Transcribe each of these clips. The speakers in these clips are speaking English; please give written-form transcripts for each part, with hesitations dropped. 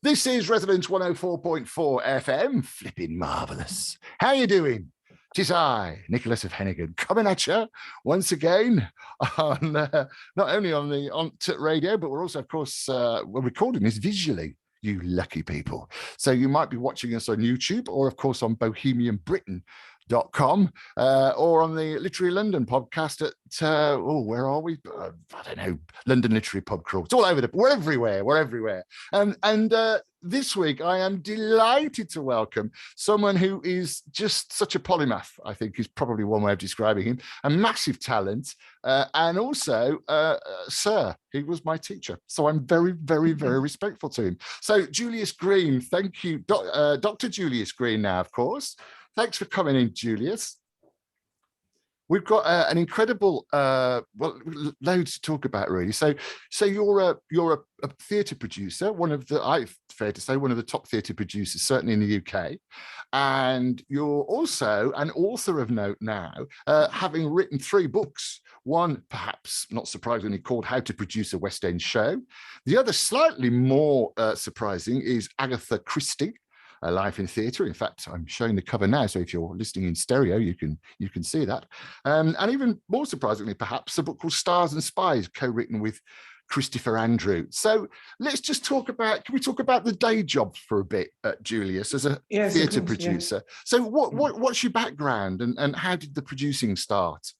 This is Resonance 104.4 FM. Flipping marvellous. How you doing? Tis I, Nicholas of Hennegan, coming at you once again on not only on the radio, but we're also, of course, we're recording this visually, you lucky people. So you might be watching us on YouTube or, of course, on bohemianbritain.com or on the Literary London podcast at where are we? I don't know, London Literary Pub Crawl. It's all over we're everywhere. And this week I am delighted to welcome someone who is just such a polymath, I think is probably one way of describing him, a massive talent, and also sir, he was my teacher, so I'm very, very, very respectful to him. So Julius Green, thank you, Dr. Julius Green now, of course. Thanks for coming in, Julius. We've got an incredible, loads to talk about, really. So you're a theatre producer, fair to say, one of the top theatre producers, certainly in the UK, and you're also an author of note now, having written 3 books. One, perhaps not surprisingly, called How to Produce a West End Show. The other, slightly more surprising, is Agatha Christie, A Life in Theatre. In fact, I'm showing the cover now, so if you're listening in stereo, you can see that. And even more surprisingly, perhaps, a book called Stars and Spies, co-written with Christopher Andrew. So let's just can we talk about the day job for a bit, Julius, as a theatre producer? Yeah. So what's your background and how did the producing start?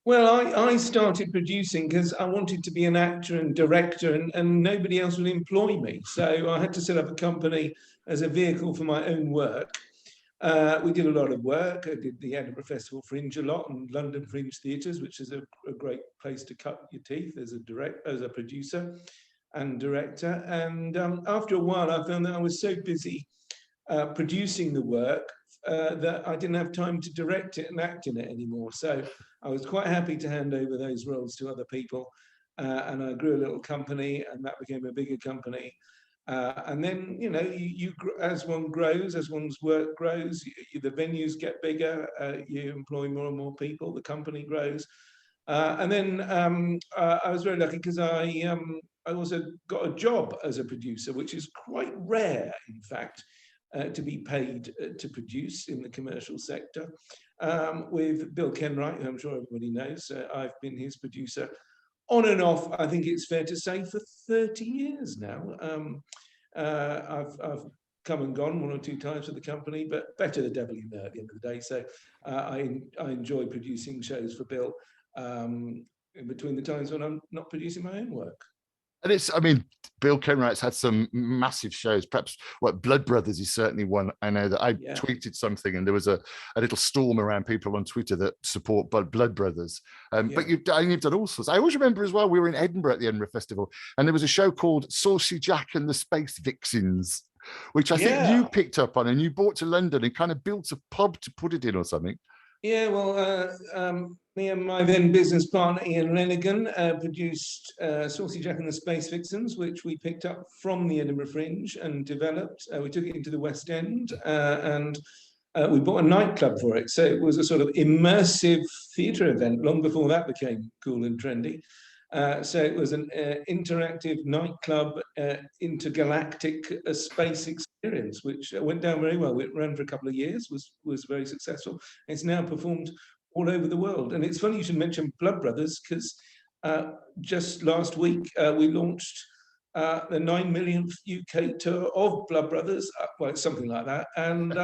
Well, I started producing because I wanted to be an actor and director, and nobody else would employ me. So I had to set up a company as a vehicle for my own work. We did a lot of work. I did the Edinburgh Festival Fringe a lot and London Fringe Theatres, which is a great place to cut your teeth as a producer and director. And after a while, I found that I was so busy producing the work that I didn't have time to direct it and act in it anymore. So I was quite happy to hand over those roles to other people, and I grew a little company, and that became a bigger company. And then, you as one grows, as one's work grows, the venues get bigger, you employ more and more people, the company grows. And then I was very lucky because I also got a job as a producer, which is quite rare, in fact, to be paid to produce in the commercial sector, with Bill Kenwright, who I'm sure everybody knows. I've been his producer on and off, I think it's fair to say, for 30 years now. I've come and gone 1 or 2 times with the company, but better the devil you know at the end of the day. So I enjoy producing shows for Bill in between the times when I'm not producing my own work. And Bill Kenwright's had some massive shows. Perhaps Blood Brothers is certainly one. I know that I tweeted something and there was a little storm around people on Twitter that support Blood Brothers. But you've done all sorts. I always remember as well, we were in Edinburgh at the Edinburgh Festival and there was a show called Saucy Jack and the Space Vixens, which I think you picked up on and you brought to London and kind of built a pub to put it in or something. Yeah, well, me and my then business partner, Ian Hennegan, produced Saucy Jack and the Space Vixens, which we picked up from the Edinburgh Fringe and developed. We took it into the West End and we bought a nightclub for it. So it was a sort of immersive theatre event long before that became cool and trendy. So it was an interactive nightclub, intergalactic space experience, which went down very well. It ran for a couple of years, was very successful. It's now performed all over the world. And it's funny you should mention Blood Brothers, because just last week we launched the 9 millionth UK tour of Blood Brothers, well, it's something like that, and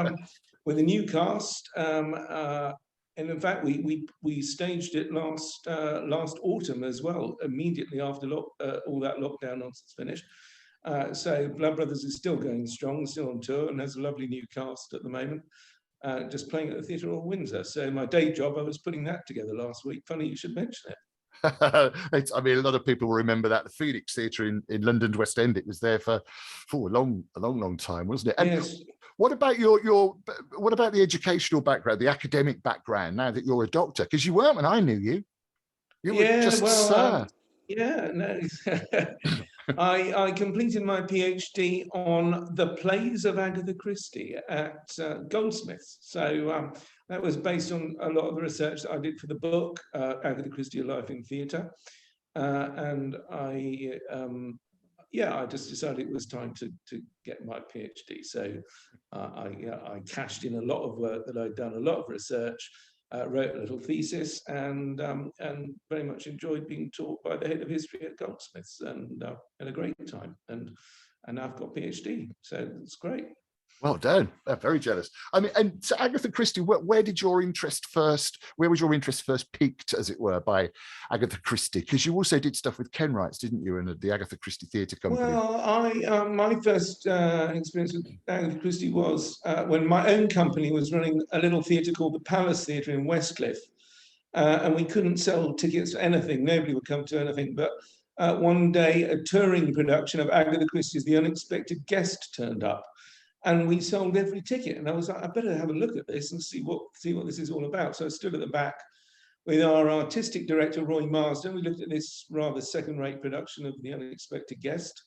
with a new cast. And in fact, we staged it last autumn as well, immediately after all that lockdown nonsense finished. So Blood Brothers is still going strong, still on tour, and has a lovely new cast at the moment, just playing at the Theatre Royal Windsor. So my day job, I was putting that together last week. Funny you should mention it. A lot of people will remember that, the Phoenix Theatre in London's West End. It was there for a long time, wasn't it? And yes. What about what about the educational background, the academic background, now that you're a doctor? Because you weren't when I knew you. You were just sir. I completed my PhD on the plays of Agatha Christie at Goldsmiths. So that was based on a lot of the research that I did for the book, Agatha Christie, A Life in Theatre. And yeah, I just decided it was time to get my PhD. So I cashed in a lot of work that I'd done, a lot of research, wrote a little thesis, and very much enjoyed being taught by the head of history at Goldsmiths, and had a great time. And I've got PhD, so it's great. Well done. I'm very jealous. I mean, and so Agatha Christie, where did your interest first, where was your interest first piqued, as it were, by Agatha Christie? Because you also did stuff with Ken Wrights, didn't you, and the Agatha Christie Theatre Company? Well, my first experience with Agatha Christie was when my own company was running a little theatre called the Palace Theatre in Westcliff. And we couldn't sell tickets for anything. Nobody would come to anything. But one day, a touring production of Agatha Christie's The Unexpected Guest turned up. And we sold every ticket. And I was like, I better have a look at this and see what this is all about. So I stood at the back with our artistic director, Roy Marsden. We looked at this rather second-rate production of The Unexpected Guest.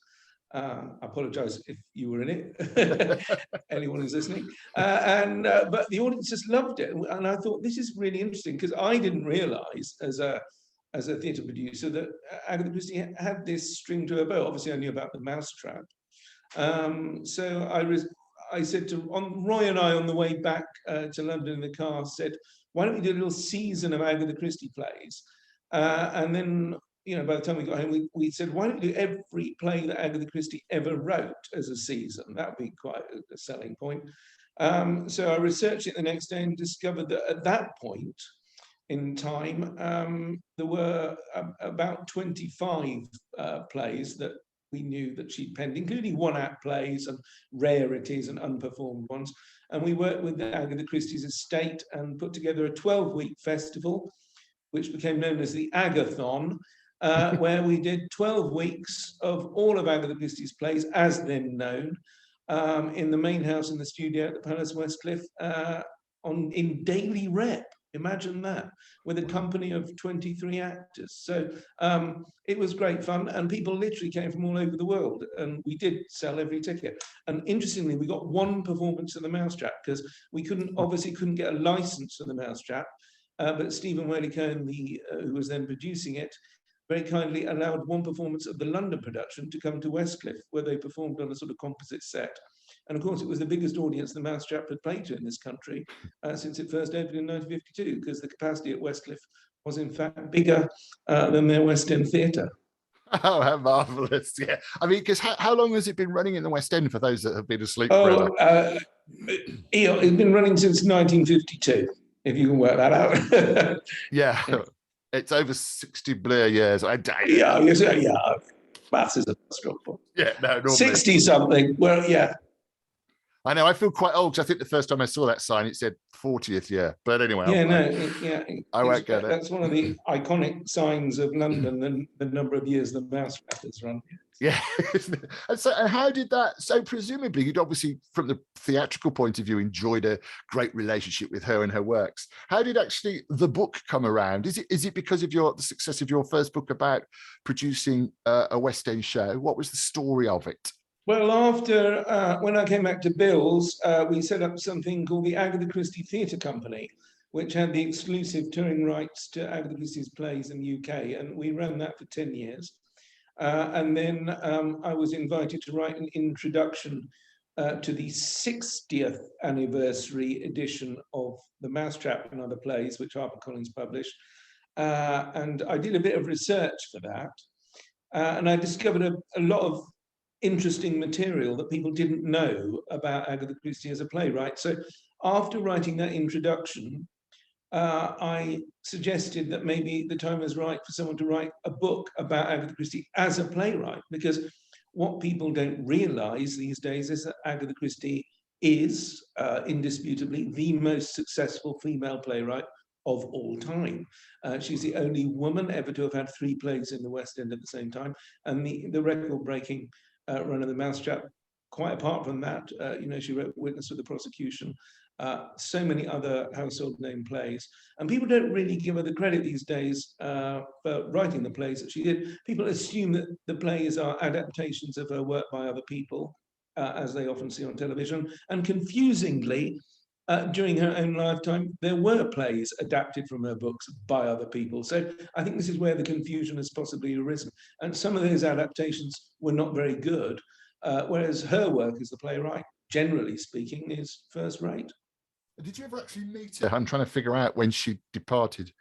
I apologize if you were in it, anyone who's listening. But the audience just loved it. And I thought, this is really interesting, because I didn't realize as a theatre producer that Agatha Christie had this string to her bow. Obviously, I knew about the Mousetrap. So I said to Roy and I on the way back to London in the car, said, why don't we do a little season of Agatha Christie plays? And then, by the time we got home, we said, why don't we do every play that Agatha Christie ever wrote as a season? That would be quite a selling point. So I researched it the next day and discovered that at that point in time, there were about 25 plays that we knew that she'd penned, including one-act plays and rarities and unperformed ones. And we worked with Agatha Christie's estate and put together a 12-week festival, which became known as the Agathon, where we did 12 weeks of all of Agatha Christie's plays, as then known, in the main house in the studio at the Palace Westcliff, in daily rep. Imagine that, with a company of 23 actors. So it was great fun, and people literally came from all over the world, and we did sell every ticket. And interestingly, we got one performance of the Mousetrap, because we obviously couldn't get a license for the Mousetrap, but Stephen Whaley-Cohen, who was then producing it, very kindly allowed one performance of the London production to come to Westcliff, where they performed on a sort of composite set. And of course, it was the biggest audience the Mousetrap had played to in this country since it first opened in 1952, because the capacity at Westcliff was in fact bigger than their West End theatre. Oh, how marvellous. Yeah. I mean, because how long has it been running in the West End for those that have been asleep forever? It's been running since 1952, if you can work that out. Yeah. It's over 60 Blair years. Yeah. Maths is a struggle. Yeah, no, 60-something. Well, yeah. I know. I feel quite old, because I think the first time I saw that sign, it said 40th year. But anyway, I won't get it. That's one of the iconic signs of London, the number of years the Mousetrap has run. Yeah. And so, how did that? So presumably, you'd obviously, from the theatrical point of view, enjoyed a great relationship with her and her works. How did actually the book come around? Is it because of the success of your first book about producing a West End show? What was the story of it? Well, after when I came back to Bill's, we set up something called the Agatha Christie Theatre Company, which had the exclusive touring rights to Agatha Christie's plays in the UK, and we ran that for 10 years. And then I was invited to write an introduction to the 60th anniversary edition of The Mousetrap and Other Plays, which HarperCollins published. And I did a bit of research for that. And I discovered a lot of interesting material that people didn't know about Agatha Christie as a playwright. So after writing that introduction, I suggested that maybe the time was right for someone to write a book about Agatha Christie as a playwright, because what people don't realize these days is that Agatha Christie is indisputably the most successful female playwright of all time. She's the only woman ever to have had 3 plays in the West End at the same time, and the record-breaking run of the Mousetrap. Quite apart from that, she wrote Witness for the Prosecution, so many other household name plays. And people don't really give her the credit these days for writing the plays that she did. People assume that the plays are adaptations of her work by other people, as they often see on television. And confusingly, during her own lifetime, there were plays adapted from her books by other people. So I think this is where the confusion has possibly arisen. And some of those adaptations were not very good, whereas her work as the playwright, generally speaking, is first rate. Did you ever actually meet her? I'm trying to figure out when she departed.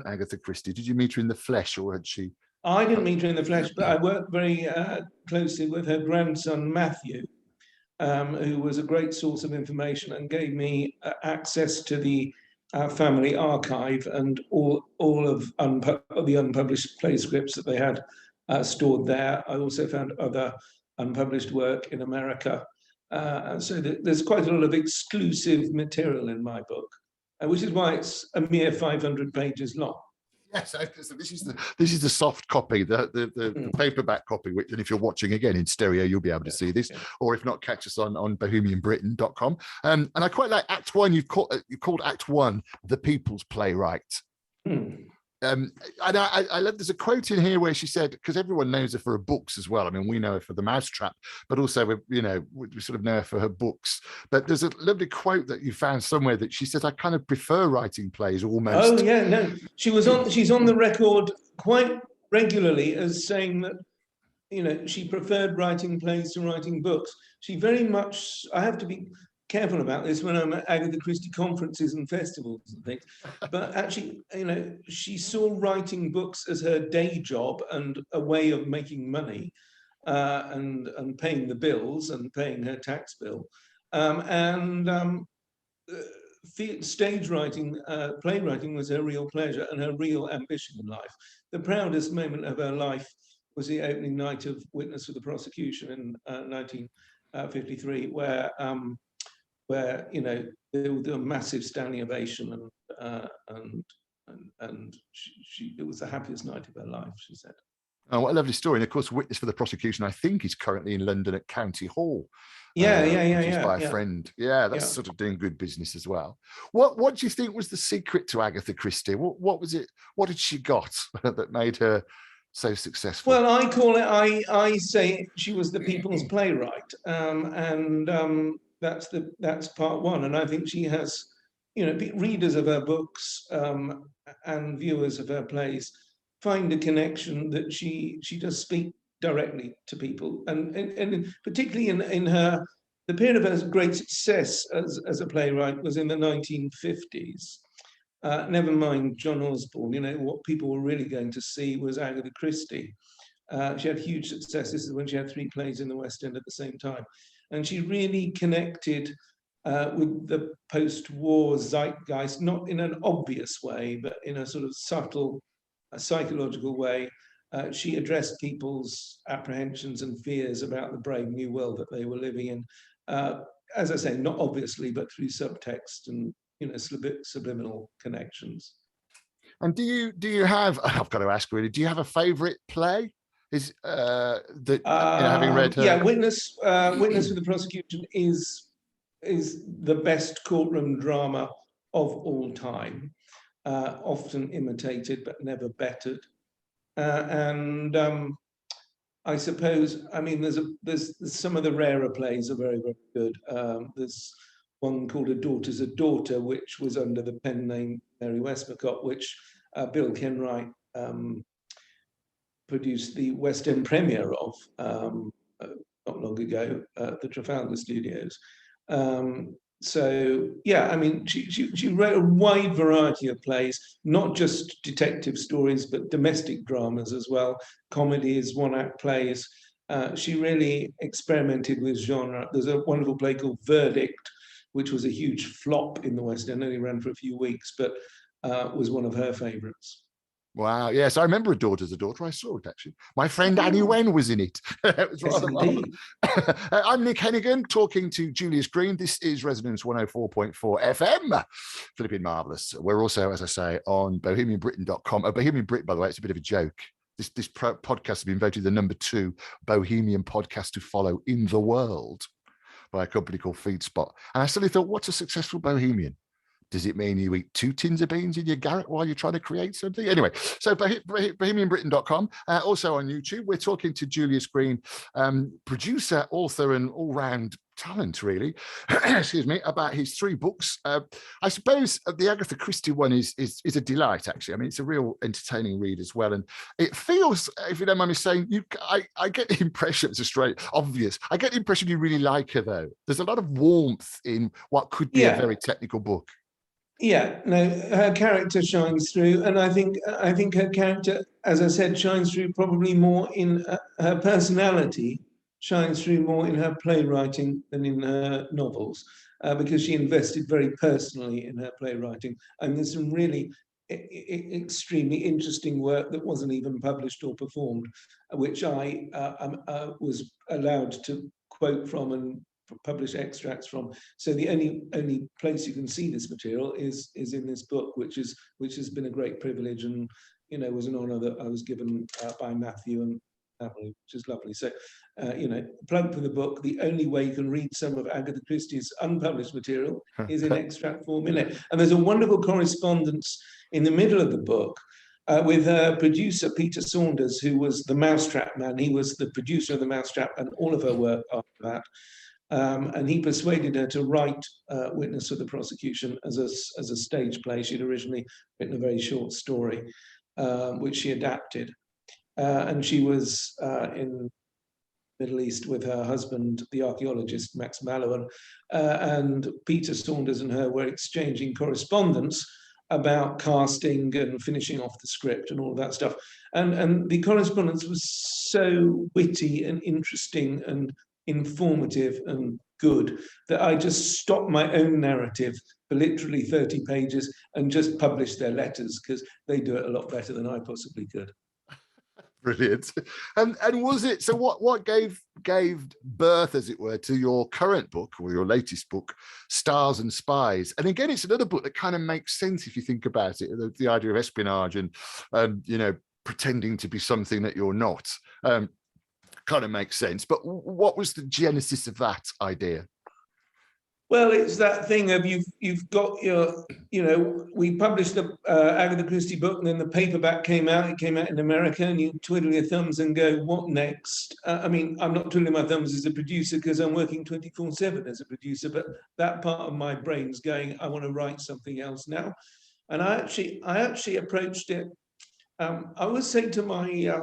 Agatha Christie. Did you meet her in the flesh, or had she? I didn't meet her in the flesh, but I worked very closely with her grandson, Matthew, who was a great source of information and gave me access to the family archive and all of the unpublished play scripts that they had stored there. I also found other unpublished work in America. So there's quite a lot of exclusive material in my book, which is why it's a mere 500 pages long. Yes, so this is the soft copy, the paperback copy. Which, and if you're watching again in stereo, you'll be able to see this. Yeah. Or if not, catch us on bohemianbritain.com. And I quite like Act One. You called Act One the People's Playwright. And I love, there's a quote in here where she said, because everyone knows her for her books as well. I mean, we know her for The Mousetrap, but also we sort of know her for her books. But there's a lovely quote that you found somewhere that she says, "I kind of prefer writing plays almost." Oh yeah, no, she's on the record quite regularly as saying that she preferred writing plays to writing books. She very much, I have to be careful about this when I'm at Agatha Christie conferences and festivals and things, but actually, she saw writing books as her day job and a way of making money and paying the bills and paying her tax bill. Stage writing, playwriting was her real pleasure and her real ambition in life. The proudest moment of her life was the opening night of Witness for the Prosecution in 1953, where there was a massive standing ovation, and it was the happiest night of her life, she said. Oh, what a lovely story. And of course, Witness for the Prosecution, I think, is currently in London at County Hall. By a friend. Yeah, that's sort of doing good business as well. What do you think was the secret to Agatha Christie? What was it? What had she got that made her so successful? Well, I say she was the people's playwright, that's part one. And I think she has, readers of her books and viewers of her plays find a connection that she does speak directly to people, and particularly in the period of her great success as a playwright was in the 1950s. Never mind John Osborne, what people were really going to see was Agatha Christie. She had huge success. This is when she had 3 plays in the West End at the same time. And she really connected with the post-war zeitgeist, not in an obvious way, but in a sort of subtle, psychological way. She addressed people's apprehensions and fears about the brave new world that they were living in. As I say, not obviously, but through subtext and subliminal connections. And do you have? I've got to ask really. Do you have a favourite play? Is having read her? Yeah, Witness for the Prosecution is the best courtroom drama of all time. Often imitated but never bettered. I suppose, there's some of the rarer plays are very, very good. There's one called A Daughter's a Daughter, which was under the pen name Mary Westmacott, which Bill Kenwright produced the West End premiere of not long ago at the Trafalgar Studios. So yeah, she wrote a wide variety of plays, not just detective stories, but domestic dramas as well, comedies, one-act plays. She really experimented with genre. There's a wonderful play called Verdict, which was a huge flop in the West End, only ran for a few weeks, but was one of her favourites. Wow, yes, I remember A Daughter's a Daughter. I saw it, actually. My friend Annie Wen was in it. It was rather marvelous. I'm Nick Hennegan, talking to Julius Green. This is Resonance 104.4 FM. Flipping marvellous. We're also, as I say, on bohemianbritain.com. Bohemian Brit, by the way, it's a bit of a joke. This podcast has been voted the #2 Bohemian podcast to follow in the world by a company called FeedSpot. And I suddenly thought, what's a successful Bohemian? Does it mean you eat 2 tins of beans in your garret while you're trying to create something? Anyway, so bohemianbritain.com, also on YouTube. We're talking to Julius Green, producer, author, and all-round talent, really. Excuse me, about his 3 books. I suppose the Agatha Christie one is a delight, actually. I mean, it's a real entertaining read as well, and it feels, if you don't mind me saying, I get the impression, it's a straight obvious, I get the impression you really like her, though. There's a lot of warmth in what could be a very technical book. Yeah, no, her character shines through, and I think her character, as I said, shines through probably more in her personality, shines through more in her playwriting than in her novels, because she invested very personally in her playwriting. And there's some really extremely interesting work that wasn't even published or performed, which I was allowed to quote from and publish extracts from. So the only place you can see this material is in this book, which has been a great privilege, and was an honor that I was given by Matthew and family, which is lovely. So plug for the book. The only way you can read some of Agatha Christie's unpublished material is in extract form in it. And there's a wonderful correspondence in the middle of the book with her producer, Peter Saunders, who was the Mousetrap man. He was the producer of the Mousetrap and all of her work after that. And he persuaded her to write Witness for the Prosecution as a stage play. She'd originally written a very short story, which she adapted. And she was in the Middle East with her husband, the archaeologist Max Mallowan, and Peter Saunders and her were exchanging correspondence about casting and finishing off the script and all of that stuff. And the correspondence was so witty and interesting and informative and good that I just stopped my own narrative for literally 30 pages and just published their letters, because they do it a lot better than I possibly could. Brilliant. And was it, so what gave birth, as it were, to your current book, or your latest book, Stars and Spies? And again, it's another book that kind of makes sense if you think about it, the idea of espionage and pretending to be something that you're not. Kind of makes sense. But what was the genesis of that idea? Well, it's that thing of you've got your, we published the Agatha Christie book, and then the paperback came out. It came out in America, and you twiddle your thumbs and go, what next? I mean, I'm not twiddling my thumbs as a producer because I'm working 24/7 as a producer, but that part of my brain's going, I want to write something else now. And I actually approached it. I always say to my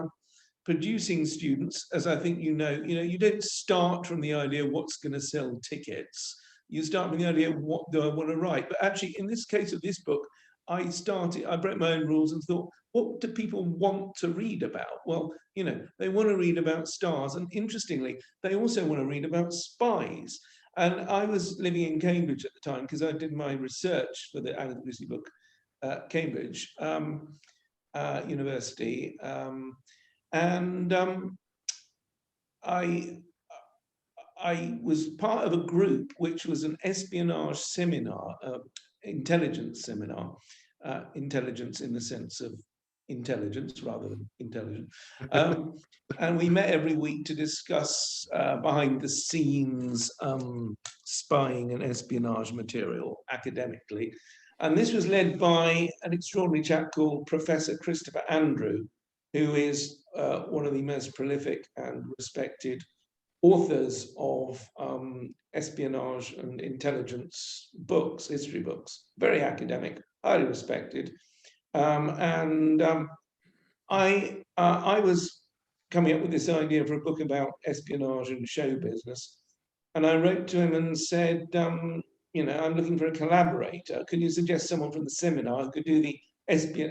producing students, as I think you don't start from the idea what's going to sell tickets. You start with the idea, what do I want to write? But actually, in this case of this book, I broke my own rules and thought, what do people want to read about? Well, they want to read about stars. And interestingly, they also want to read about spies. And I was living in Cambridge at the time because I did my research for the Agatha Christie book at Cambridge University. And I was part of a group which was an espionage seminar, intelligence seminar, intelligence in the sense of intelligence rather than intelligent. And we met every week to discuss behind the scenes spying and espionage material academically. And this was led by an extraordinary chap called Professor Christopher Andrew, who is one of the most prolific and respected authors of espionage and intelligence books, history books, very academic, highly respected. I was coming up with this idea for a book about espionage and show business. And I wrote to him and said, I'm looking for a collaborator. Could you suggest someone from the seminar who could do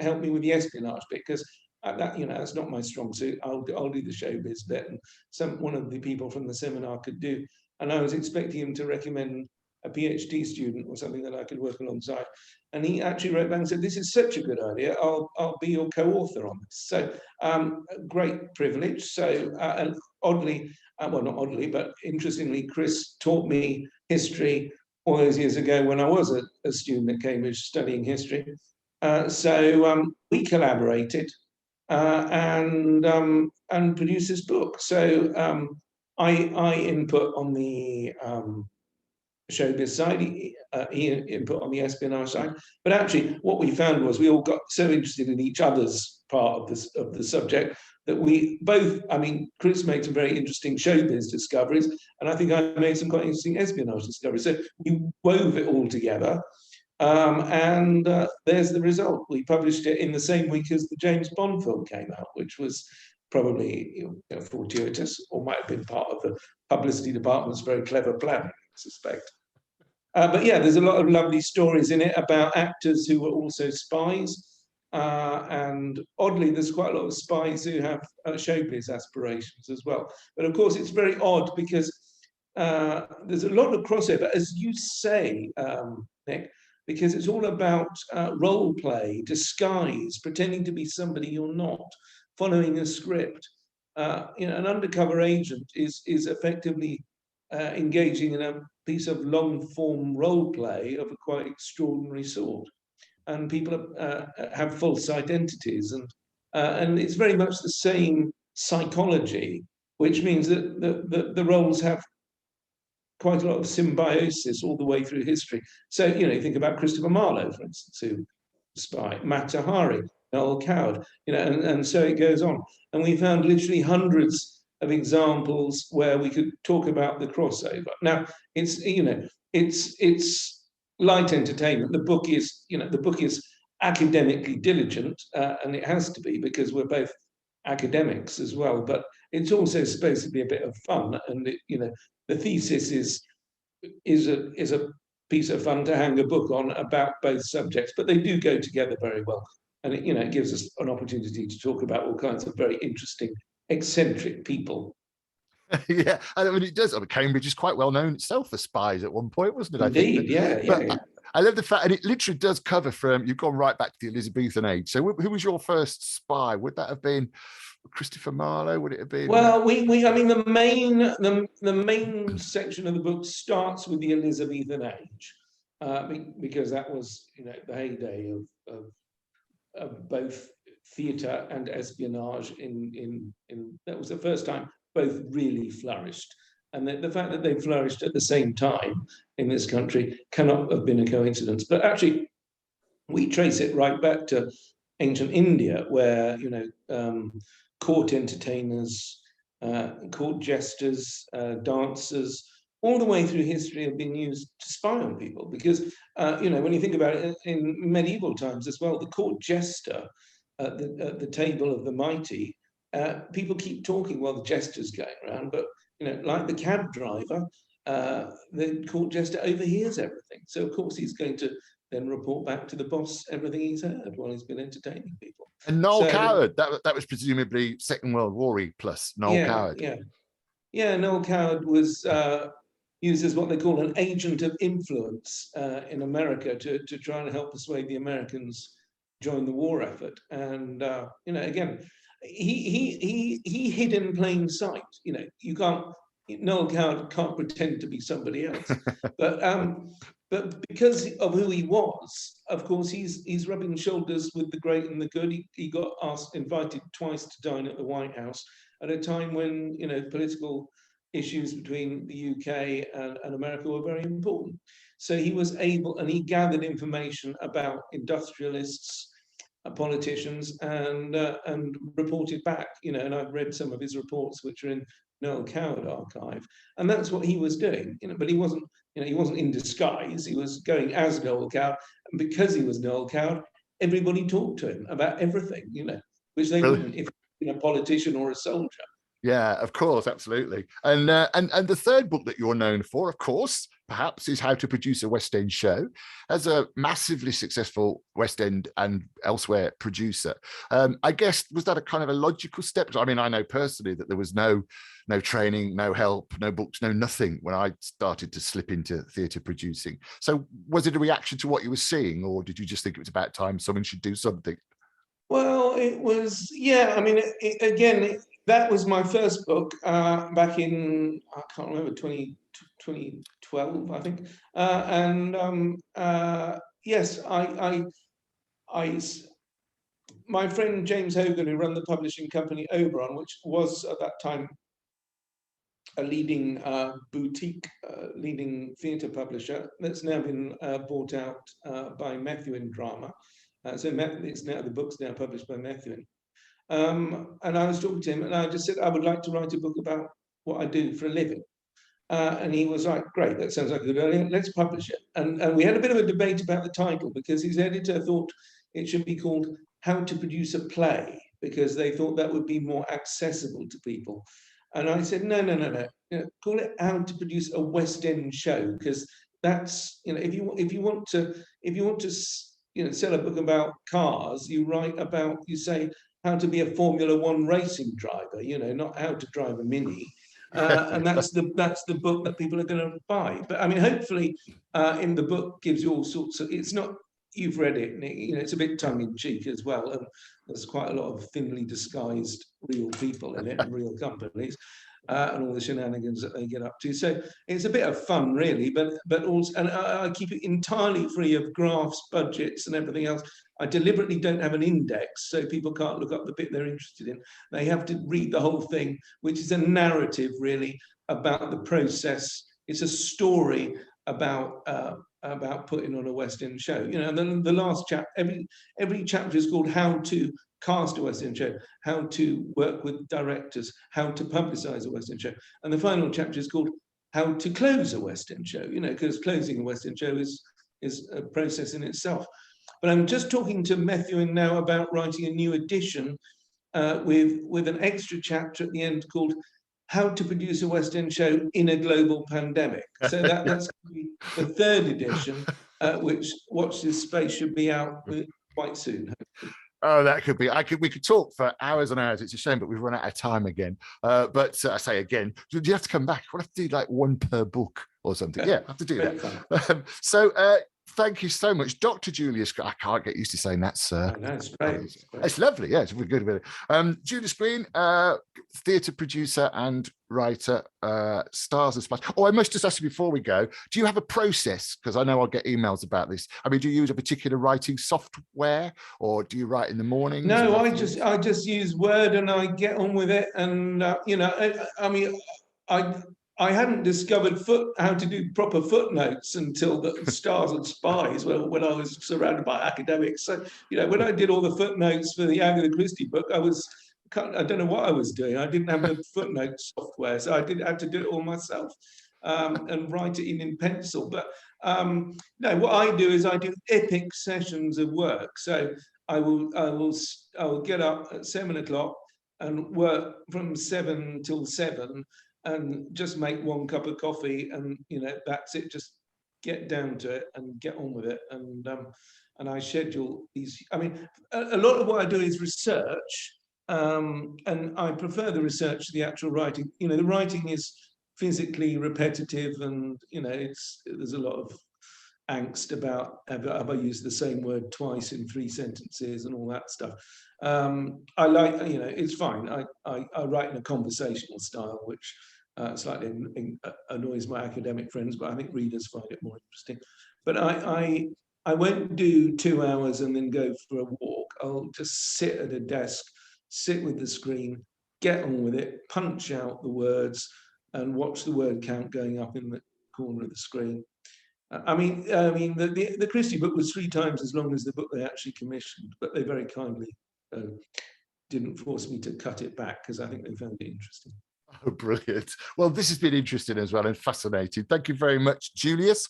help me with the espionage bit? Because that's not my strong suit. I'll do the showbiz bit, and one of the people from the seminar could do. And I was expecting him to recommend a PhD student or something that I could work alongside. And he actually wrote back and said, "This is such a good idea. I'll be your co-author on this." So great privilege. So and oddly, well, not oddly, but interestingly, Chris taught me history all those years ago when I was a student at Cambridge studying history. So we collaborated. And produce this book. So I input on the showbiz side, he input on the espionage side. But actually, what we found was we all got so interested in each other's part of the subject that we both, I mean, Chris made some very interesting showbiz discoveries, and I think I made some quite interesting espionage discoveries. So we wove it all together, and there's the result. We published it in the same week as the James Bond film came out, which was probably fortuitous, or might have been part of the publicity department's very clever plan, I suspect. But yeah, there's a lot of lovely stories in it about actors who were also spies. And oddly, there's quite a lot of spies who have showbiz aspirations as well. But of course, it's very odd because there's a lot of crossover, as you say, Nick, because it's all about role play, disguise, pretending to be somebody you're not, following a script. An undercover agent is effectively engaging in a piece of long-form role play of a quite extraordinary sort. And people have false identities, and it's very much the same psychology, which means that the roles have quite a lot of symbiosis all the way through history. So, you think about Christopher Marlowe, for instance, who spy, Mata Hari, Noel Coward, and so it goes on. And we found literally hundreds of examples where we could talk about the crossover. Now, it's light entertainment. The book is academically diligent, and it has to be because we're both academics as well. But it's also supposed to be a bit of fun, and the thesis is a piece of fun to hang a book on about both subjects. But they do go together very well, and it gives us an opportunity to talk about all kinds of very interesting, eccentric people. Yeah, I mean, it does. I mean, Cambridge is quite well known itself for spies at one point, wasn't it? Indeed, yeah. I love the fact, and it literally does cover from, you've gone right back to the Elizabethan age. So who was your first spy? Would that have been Christopher Marlowe? Would it have been? Well, I mean, the main section of the book starts with the Elizabethan age, because that was, the heyday of both theatre and espionage. That was the first time both really flourished. And the fact that they flourished at the same time in this country cannot have been a coincidence. But actually, we trace it right back to ancient India, where court entertainers, court jesters, dancers, all the way through history have been used to spy on people. Because when you think about it, in medieval times as well, the court jester at the table of the mighty, people keep talking while the jester's going around, but like the cab driver, the court jester overhears everything. So of course he's going to then report back to the boss everything he's heard while he's been entertaining people. And Noel Coward, that was presumably Second World War plus Noel Coward. Yeah, Noel Coward was used as what they call an agent of influence in America to try and help persuade the Americans join the war effort. And again, he hid in plain sight. Noel Coward can't pretend to be somebody else. But because of who he was, of course, he's rubbing shoulders with the great and the good. He got invited twice to dine at the White House at a time when political issues between the UK and America were very important. So he was able, and he gathered information about industrialists, politicians, and reported back. And I've read some of his reports, which are in Noel Coward archive, and that's what he was doing. But he wasn't in disguise. He was going as Noel Coward, and because he was Noel Coward, everybody talked to him about everything. Which they wouldn't if he was a politician or a soldier. Yeah, of course, absolutely. And the third book that you're known for, of course, perhaps, is How to Produce a West End Show. As a massively successful West End and elsewhere producer, I guess, was that a kind of a logical step? I mean, I know personally that there was no training, no help, no books, no nothing when I started to slip into theatre producing. So was it a reaction to what you were seeing, or did you just think it was about time someone should do something? Well, it was, yeah. I mean, that was my first book back in, I can't remember, 2012, I think. Yes, my friend James Hogan, who ran the publishing company Oberon, which was at that time a leading boutique, leading theatre publisher, that's now been bought out by Methuen Drama. So the book's now published by Methuen. And I was talking to him, and I just said, I would like to write a book about what I do for a living. And he was like, great, that sounds like a good idea, let's publish it. And we had a bit of a debate about the title, because his editor thought it should be called How to Produce a Play, because they thought that would be more accessible to people. And I said, no. Call it How to Produce a West End Show, because that's, if you want to sell a book about cars, you say how to be a Formula One racing driver, not how to drive a Mini. And that's the book that people are going to buy. But I mean, hopefully, in the book gives you all sorts of. It's not, you've read it, Nick, it's a bit tongue in cheek as well, and there's quite a lot of thinly disguised real people in it and real companies. And all the shenanigans that they get up to. So it's a bit of fun, really, but also, and I keep it entirely free of graphs, budgets, and everything else. I deliberately don't have an index, so people can't look up the bit they're interested in. They have to read the whole thing, which is a narrative, really, about the process. It's a story about putting on a West End show. And then the last chapter, every chapter is called How to Cast a West End Show, How to Work with Directors, How to Publicize a West End Show. And the final chapter is called How to Close a West End Show, because closing a West End show is a process in itself. But I'm just talking to Methuen now about writing a new edition with an extra chapter at the end called How to Produce a West End Show in a Global Pandemic. So that's the third edition, which, watch this space, should be out quite soon, hopefully. Oh, that could be. We could talk for hours and hours. It's a shame, but we've run out of time again. But I say again, do you have to come back? We'll have to do like one per book or something. Yeah, I have to do that. So thank you so much, Dr. Julius. I can't get used to saying that, sir. No, it's great. It's lovely. Yeah, it's really good. Julius Green, theatre producer and writer, Stars and Spies. Oh, I must just ask you before we go, do you have a process? Because I know I'll get emails about this. I mean, do you use a particular writing software, or do you write in the morning? No, I just use Word and I get on with it. And I hadn't discovered how to do proper footnotes until the Stars and Spies, when I was surrounded by academics. So, when I did all the footnotes for the Agatha Christie book, I don't know what I was doing. I didn't have the footnote software, so I have to do it all myself and write it in pencil. But no, what I do is I do epic sessions of work. So I will get up at 7 o'clock and work from 7 till 7. And just make one cup of coffee, and that's it. Just get down to it and get on with it. And I schedule these. I mean, a lot of what I do is research, and I prefer the research to the actual writing. The writing is physically repetitive, and there's a lot of angst about have I used the same word twice in 3 sentences and all that stuff. I like, it's fine. I write in a conversational style, which slightly annoys my academic friends, but I think readers find it more interesting. But I won't do 2 hours and then go for a walk. I'll just sit at a desk, sit with the screen, get on with it, punch out the words, and watch the word count going up in the corner of the screen. I mean, the Christie book was 3 times as long as the book they actually commissioned, but they very kindly didn't force me to cut it back, because I think they found it interesting. Oh, brilliant. Well, this has been interesting as well and fascinating. Thank you very much, Julius.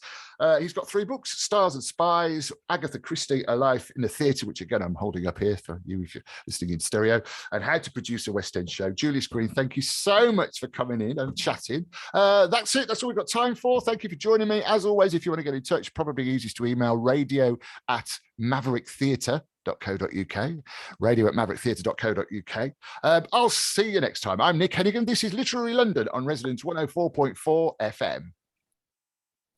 He's got 3 books, Stars and Spies, Agatha Christie, A Life in the Theatre, which again, I'm holding up here for you if you're listening in stereo, and How to Produce a West End Show. Julius Green, thank you so much for coming in and chatting. That's it. That's all we've got time for. Thank you for joining me. As always, if you want to get in touch, probably easiest to email radio@mavericktheatre.co.uk, radio@mavericktheatre.co.uk. I'll see you next time. I'm Nick Hennegan. This is Literary London on Resonance 104.4 FM.